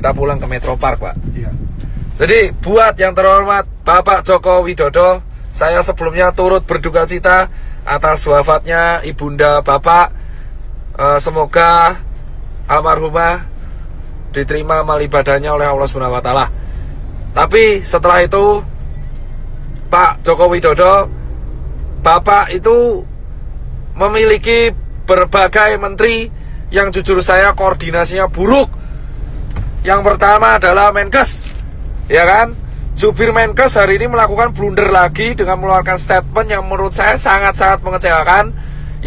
kita pulang ke Metro Park, Pak. Iya. Jadi buat yang terhormat Bapak Joko Widodo, saya sebelumnya turut berduka cita atas wafatnya ibunda Bapak. Semoga almarhumah diterima amal ibadahnya oleh Allah Subhanahu wa taala. Tapi setelah itu Pak Joko Widodo, Bapak itu memiliki berbagai menteri yang jujur saya koordinasinya buruk. Yang pertama adalah Menkes, ya kan? Jubir Menkes hari ini melakukan blunder lagi dengan mengeluarkan statement yang menurut saya sangat-sangat mengecewakan,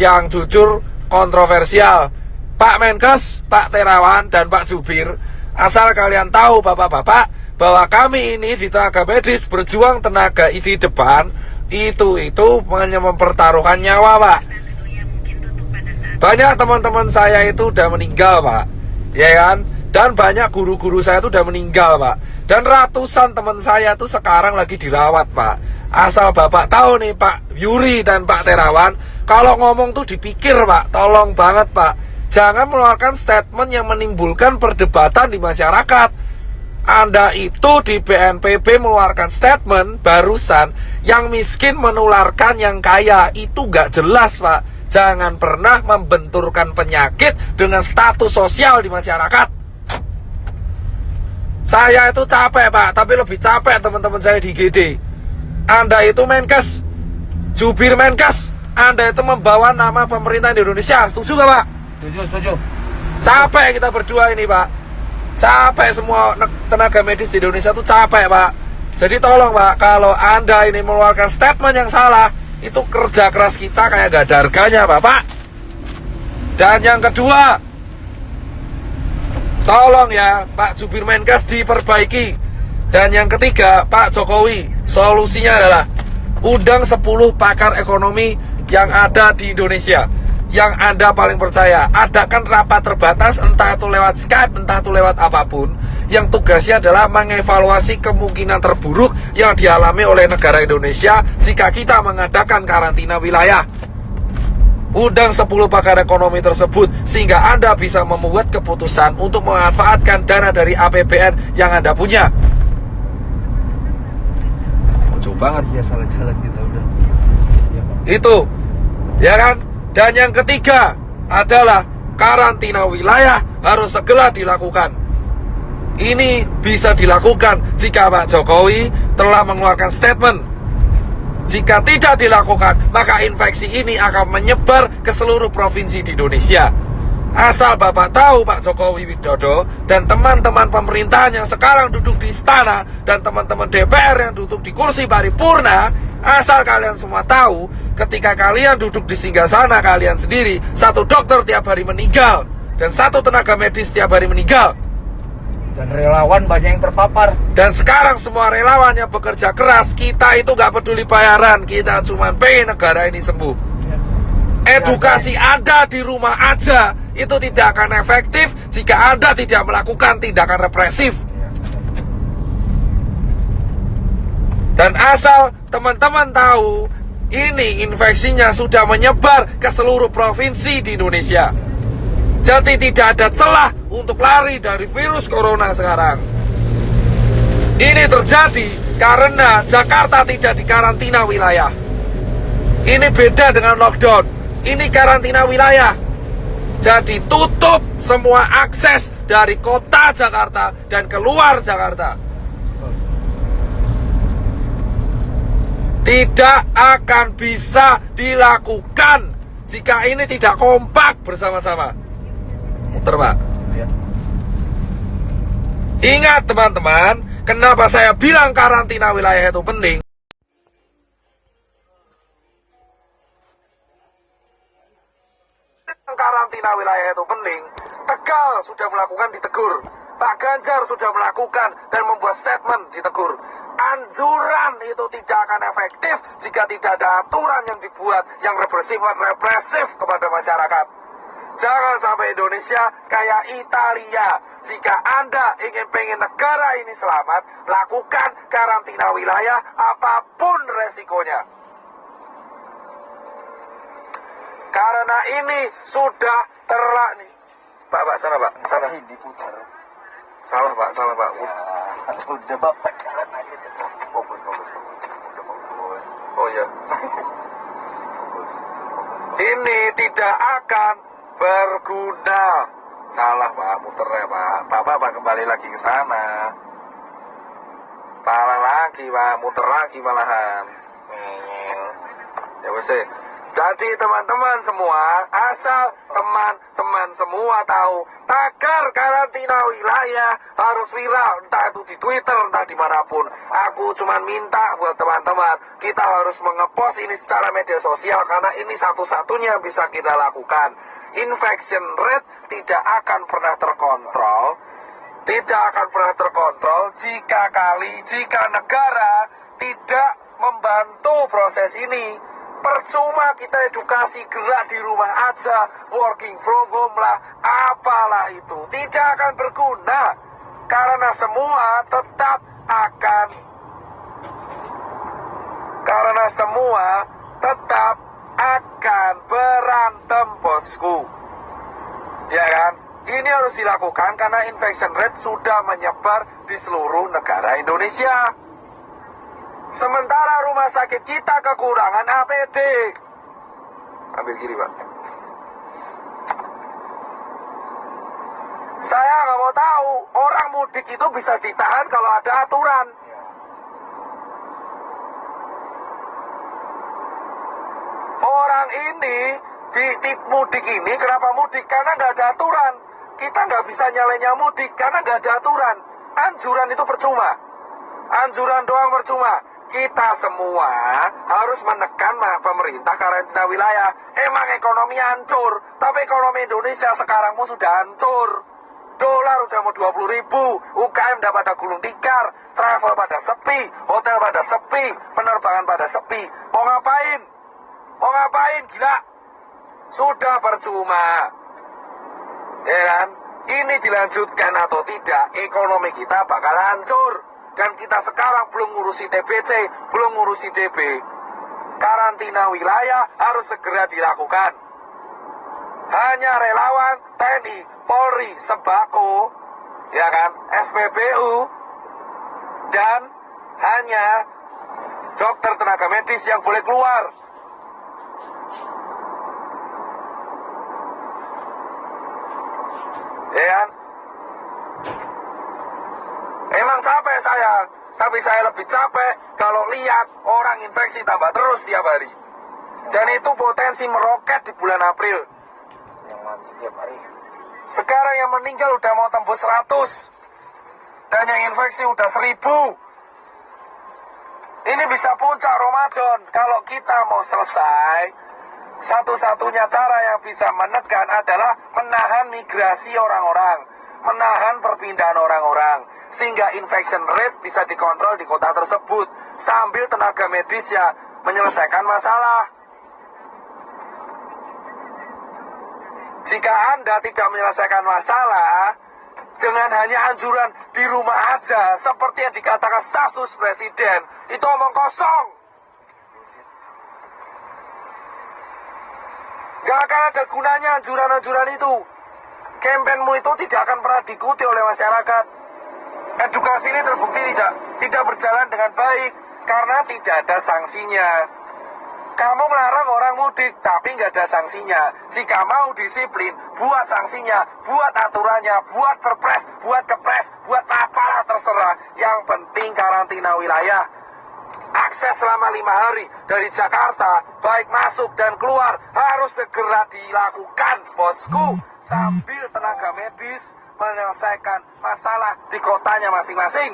yang jujur kontroversial. Pak Menkes, Pak Terawan, dan Pak Jubir, asal kalian tahu bapak-bapak, bahwa kami ini di tenaga medis berjuang tenaga di depan, itu hanya mempertaruhkan nyawa, Pak. Banyak teman-teman saya itu udah meninggal, Pak, ya kan? Dan banyak guru-guru saya itu udah meninggal, Pak. Dan ratusan teman saya itu sekarang lagi dirawat, Pak. Asal Bapak tahu nih, Pak Yuri dan Pak Terawan, kalau ngomong tuh dipikir, Pak. Tolong banget, Pak. Jangan mengeluarkan statement yang menimbulkan perdebatan di masyarakat. Anda itu di BNPB mengeluarkan statement barusan, yang miskin menularkan yang kaya. Itu gak jelas, Pak. Jangan pernah membenturkan penyakit dengan status sosial di masyarakat. Saya itu capek, Pak, tapi lebih capek teman-teman saya di GD. Anda itu Menkes, jubir Menkes, Anda itu membawa nama pemerintah Indonesia. Setuju gak, Pak? Setuju. Capek kita berdua ini, Pak. Capek semua tenaga medis di Indonesia itu capek, Pak. Jadi tolong, Pak, kalau Anda ini mengeluarkan statement yang salah, itu kerja keras kita kayak gak ada harganya, Bapak. Dan yang kedua, tolong ya Pak Jubir Menkes diperbaiki. Dan yang ketiga, Pak Jokowi, solusinya adalah undang 10 pakar ekonomi yang ada di Indonesia, yang Anda paling percaya. Adakan rapat terbatas, entah itu lewat Skype, entah itu lewat apapun, yang tugasnya adalah mengevaluasi kemungkinan terburuk yang dialami oleh negara Indonesia jika kita mengadakan karantina wilayah. Undang 10 pakar ekonomi tersebut sehingga Anda bisa membuat keputusan untuk memanfaatkan dana dari APBN yang Anda punya. Lucu banget Ya salah jalan kita udah. Ya, Pak. itu, ya kan? Dan yang ketiga adalah karantina wilayah harus segera dilakukan. Ini bisa dilakukan jika Pak Jokowi telah mengeluarkan statement. Jika tidak dilakukan, maka infeksi ini akan menyebar ke seluruh provinsi di Indonesia. Asal Bapak tahu, Pak Jokowi Widodo dan teman-teman pemerintahan yang sekarang duduk di istana dan teman-teman DPR yang duduk di kursi paripurna, asal kalian semua tahu, ketika kalian duduk di singgasana kalian sendiri, satu dokter tiap hari meninggal dan satu tenaga medis tiap hari meninggal. Dan relawan banyak yang terpapar. Dan sekarang semua relawan yang bekerja keras, kita itu gak peduli bayaran, kita cuma pengen negara ini sembuh. Edukasi Anda di rumah aja itu tidak akan efektif jika Anda tidak melakukan tindakan represif. Dan asal teman-teman tahu, ini infeksinya sudah menyebar ke seluruh provinsi di Indonesia. Jadi tidak ada celah untuk lari dari virus corona sekarang. Ini terjadi karena Jakarta tidak dikarantina wilayah. Ini beda dengan lockdown. Ini karantina wilayah. Jadi tutup semua akses dari kota Jakarta dan keluar Jakarta. Tidak akan bisa dilakukan jika ini tidak kompak bersama-sama. Muter, Pak. Ya. Ingat teman-teman, kenapa saya bilang karantina wilayah itu penting? Karantina wilayah itu penting. Tegal sudah melakukan, ditegur. Pak Ganjar sudah melakukan dan membuat statement, ditegur. Anjuran itu tidak akan efektif jika tidak ada aturan yang dibuat yang represif kepada masyarakat. Jangan sampai Indonesia kayak Italia. Jika Anda pengen negara ini selamat, lakukan karantina wilayah apapun resikonya. Karena ini sudah nih. Pak, sana Pak, sana. Diputar. Salah Pak, salah Pak. Udah bapak jalan aja tuh. Fokus. Udah fokus. Oh ya. Ini tidak akan berguna. Salah Pak, muter ya Pak. Bapak kembali lagi ke sana. Salah lagi Pak, muter lagi malahan. Ya wes. Jadi teman-teman semua, asal teman-teman semua tahu, tagar karantina wilayah harus viral, entah itu di Twitter, entah dimanapun. Aku cuma minta buat teman-teman, kita harus mengepost ini secara media sosial, karena ini satu-satunya yang bisa kita lakukan. Infection rate tidak akan pernah terkontrol, jika negara tidak membantu proses ini. Percuma kita edukasi, gerak di rumah aja, working from home lah, apalah itu, tidak akan berguna, karena semua tetap akan berantem bosku, ya kan? Ini harus dilakukan karena infection rate sudah menyebar di seluruh negara Indonesia. Sementara rumah sakit kita kekurangan APD. Ambil kiri Pak. Saya nggak mau tahu, orang mudik itu bisa ditahan kalau ada aturan. Orang ini di mudik ini kenapa mudik? Karena nggak ada aturan. Kita nggak bisa nyalanya mudik karena nggak ada aturan. Anjuran itu percuma. Anjuran doang percuma. Kita semua harus menekan pemerintah karantina wilayah. Emang ekonomi hancur, tapi ekonomi Indonesia sekarang pun sudah hancur. Dolar udah mau 20.000, UKM udah pada gulung tikar, travel pada sepi, hotel pada sepi, penerbangan pada sepi. Mau ngapain? Mau ngapain? Gila. Sudah percuma. Ya kan? Ini dilanjutkan atau tidak, ekonomi kita bakal hancur. Dan kita sekarang belum ngurusi TBC, belum ngurusi DB. Karantina wilayah harus segera dilakukan. Hanya relawan, TNI, Polri, Sembako, ya kan, SPBU, dan hanya dokter tenaga medis yang boleh keluar. Ya kan? Emang capek saya, tapi saya lebih capek kalau lihat orang infeksi tambah terus tiap hari. Dan itu potensi meroket di bulan April. Yang mati tiap hari. Sekarang yang meninggal udah mau tembus 100. Dan yang infeksi udah 1000. Ini bisa puncak Ramadan. Kalau kita mau selesai, satu-satunya cara yang bisa menekan adalah menahan migrasi orang-orang, menahan perpindahan orang-orang, sehingga infection rate bisa dikontrol di kota tersebut, sambil tenaga medis ya menyelesaikan masalah. Jika Anda tidak menyelesaikan masalah dengan hanya anjuran di rumah aja, seperti yang dikatakan staf sus presiden, itu omong kosong. Gak akan ada gunanya anjuran-anjuran itu. Kampanyemu itu tidak akan pernah diikuti oleh masyarakat. Edukasi ini terbukti tidak berjalan dengan baik karena tidak ada sanksinya. Kamu melarang orang mudik tapi nggak ada sanksinya. Jika mau disiplin, buat sanksinya, buat aturannya, buat perpres, buat kepres, buat apalah terserah. Yang penting karantina wilayah. Akses selama 5 hari dari Jakarta, baik masuk dan keluar, harus segera dilakukan, bosku. Sambil tenaga medis menyelesaikan masalah di kotanya masing-masing.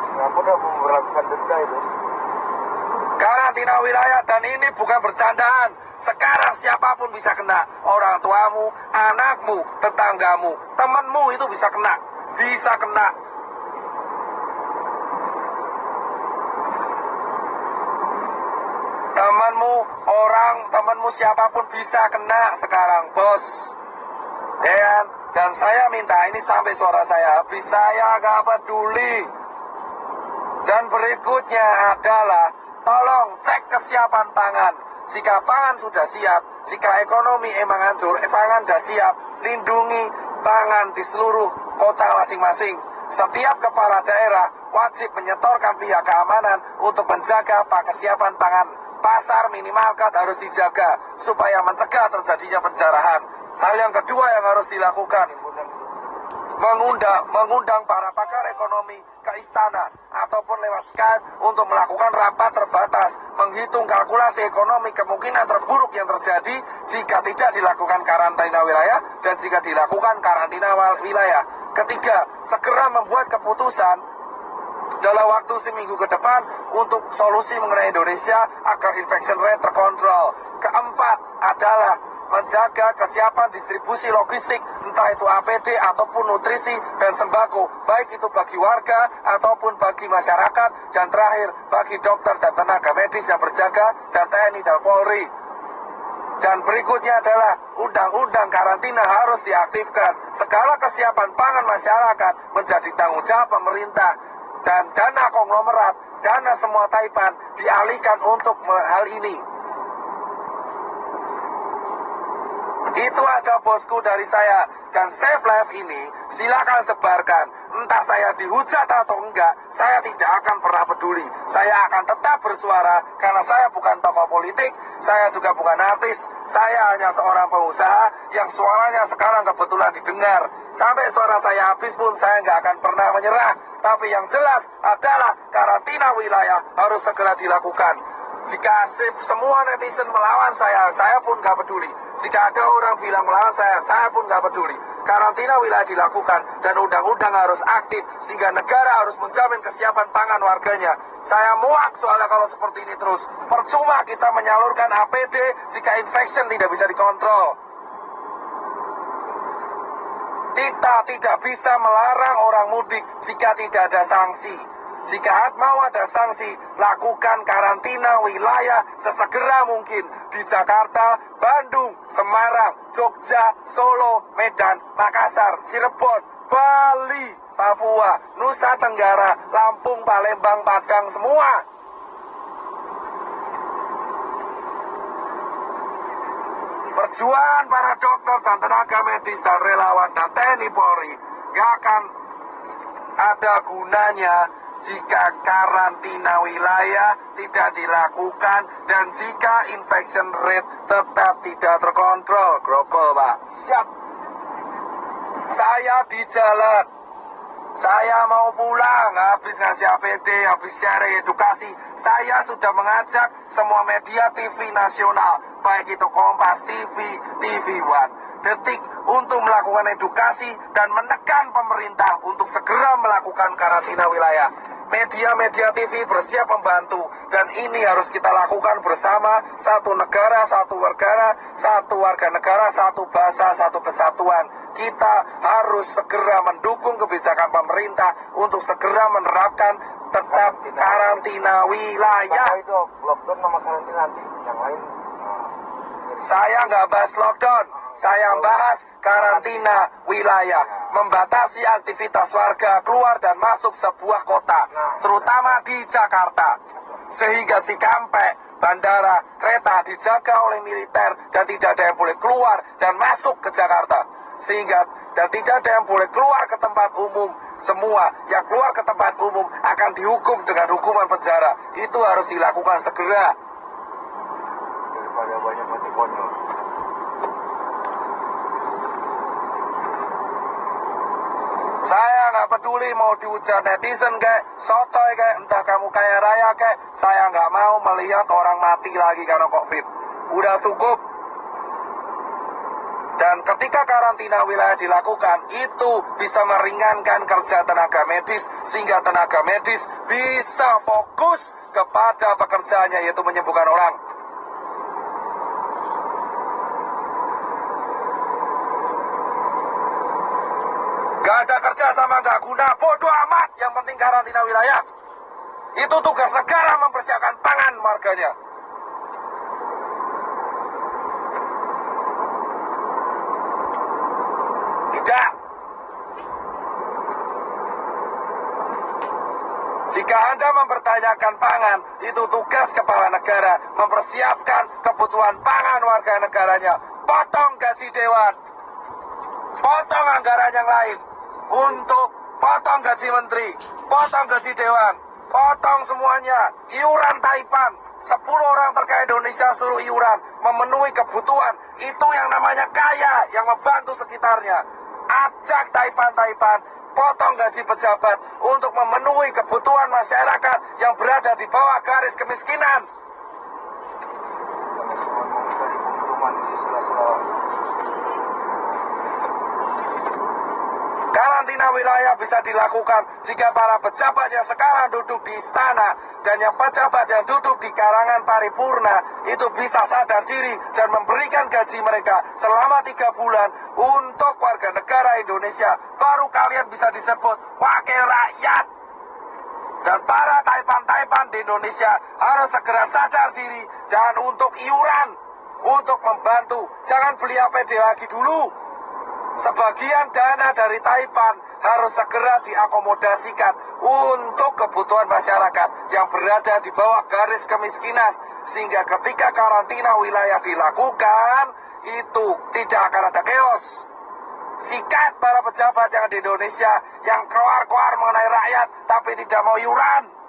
Singapura udah memperlakukan denda itu. Karantina wilayah, dan ini bukan bercandaan. Sekarang siapapun bisa kena. Orang tuamu, anakmu, tetanggamu, temanmu itu bisa kena. Bisa kena. Temanmu siapapun bisa kena sekarang, bos. Ya kan? Dan saya minta, ini sampai suara saya habis, saya gak peduli. Dan berikutnya adalah, tolong cek kesiapan pangan. Jika pangan sudah siap, jika ekonomi emang hancur, pangan sudah siap, lindungi pangan di seluruh kota masing-masing. Setiap kepala daerah wajib menyetorkan pihak keamanan untuk menjaga kesiapan pangan. Pasar minimarket harus dijaga supaya mencegah terjadinya penjarahan. Hal yang kedua yang harus dilakukan, mengundang para pakar ekonomi ke istana ataupun lewat Skype untuk melakukan rapat terbatas, menghitung kalkulasi ekonomi kemungkinan terburuk yang terjadi jika tidak dilakukan karantina wilayah dan jika dilakukan karantina wilayah. Ketiga, segera membuat keputusan dalam waktu seminggu ke depan untuk solusi mengenai Indonesia agar infection rate terkontrol. Keempat adalah menjaga kesiapan distribusi logistik, entah itu APD ataupun nutrisi dan sembako, baik itu bagi warga ataupun bagi masyarakat, dan terakhir bagi dokter dan tenaga medis yang berjaga dan TNI dan Polri. Dan berikutnya adalah undang-undang karantina harus diaktifkan. Segala kesiapan pangan masyarakat menjadi tanggung jawab pemerintah, dan dana konglomerat, dana semua taipan dialihkan untuk hal ini. Itu aja bosku dari saya. Dan Save Life ini silakan sebarkan. Entah saya dihujat atau enggak, saya tidak akan pernah peduli. Saya akan tetap bersuara karena saya bukan tokoh politik, saya juga bukan artis. Saya hanya seorang pengusaha yang suaranya sekarang kebetulan didengar. Sampai suara saya habis pun saya nggak akan pernah menyerah. Tapi yang jelas adalah karantina wilayah harus segera dilakukan. Jika semua netizen melawan saya pun nggak peduli. Jika ada orang bilang melawan saya pun nggak peduli. Karantina wilayah dilakukan dan undang-undang harus aktif sehingga negara harus menjamin kesiapan pangan warganya. Saya muak soalnya kalau seperti ini terus. Percuma kita menyalurkan APD jika infection tidak bisa dikontrol. Kita tidak bisa melarang orang mudik jika tidak ada sanksi. Jika mau ada sanksi, lakukan karantina wilayah sesegera mungkin di Jakarta, Bandung, Semarang, Jogja, Solo, Medan, Makassar, Cirebon, Bali, Papua, Nusa Tenggara, Lampung, Palembang, Padang, semua. Perjuangan para dokter dan tenaga medis dan relawan dan TNI Polri gak akan ada gunanya jika karantina wilayah tidak dilakukan dan jika infection rate tetap tidak terkontrol. Grogol, Pak. Siap. Saya di jalan. Saya mau pulang, habis ngasih APD, habis sharing edukasi. Saya sudah mengajak semua media TV nasional, baik itu Kompas TV, TV One, Detik, untuk melakukan edukasi dan menekan pemerintah untuk segera melakukan karantina wilayah. Media-media TV bersiap membantu, dan ini harus kita lakukan bersama. Satu negara, satu warga negara, satu bahasa, satu kesatuan. Kita harus segera mendukung kebijakan pemerintah untuk segera menerapkan tetap karantina wilayah. Itu lockdown sama karantina nanti, yang lain. Saya nggak bahas lockdown, saya bahas karantina wilayah, membatasi aktivitas warga keluar dan masuk sebuah kota, terutama di Jakarta, sehingga Cikampek, bandara, kereta dijaga oleh militer dan tidak ada yang boleh keluar dan masuk ke Jakarta, dan tidak ada yang boleh keluar ke tempat umum. Semua yang keluar ke tempat umum akan dihukum dengan hukuman penjara. Itu harus dilakukan segera. Daripada banyak mati konyol. Saya nggak peduli mau dihujat netizen kayak sotoy kayak entah kamu kaya raya kayak, saya nggak mau melihat orang mati lagi karena COVID. Udah cukup. Dan ketika karantina wilayah dilakukan, itu bisa meringankan kerja tenaga medis sehingga tenaga medis bisa fokus kepada pekerjaannya, yaitu menyembuhkan orang. Gak ada kerja sama gak guna, bodoh amat, yang penting karantina wilayah. Itu tugas negara mempersiapkan pangan warganya. Tidak. Jika Anda mempertanyakan pangan, itu tugas kepala negara mempersiapkan kebutuhan pangan warga negaranya. Potong gaji dewan. potong anggaran yang lain, untuk potong gaji menteri, potong gaji dewan, potong semuanya, iuran Taipan, 10 orang terkaya Indonesia suruh iuran, memenuhi kebutuhan, itu yang namanya kaya, yang membantu sekitarnya. Ajak Taipan, potong gaji pejabat untuk memenuhi kebutuhan masyarakat yang berada di bawah garis kemiskinan. Kami semua mencari keuntungan di sela-sela Karantina wilayah bisa dilakukan jika para pejabat yang sekarang duduk di istana dan yang pejabat yang duduk di karangan paripurna itu bisa sadar diri dan memberikan gaji mereka selama 3 bulan untuk warga negara Indonesia. Baru kalian bisa disebut wakil rakyat. Dan para Taipan di Indonesia harus segera sadar diri dan untuk iuran, untuk membantu. Jangan beli APD lagi dulu. Sebagian dana dari Taipan harus segera diakomodasikan untuk kebutuhan masyarakat yang berada di bawah garis kemiskinan. Sehingga ketika karantina wilayah dilakukan, itu tidak akan ada chaos. Sikat para pejabat yang di Indonesia yang keluar-keluar mengenai rakyat tapi tidak mau iuran.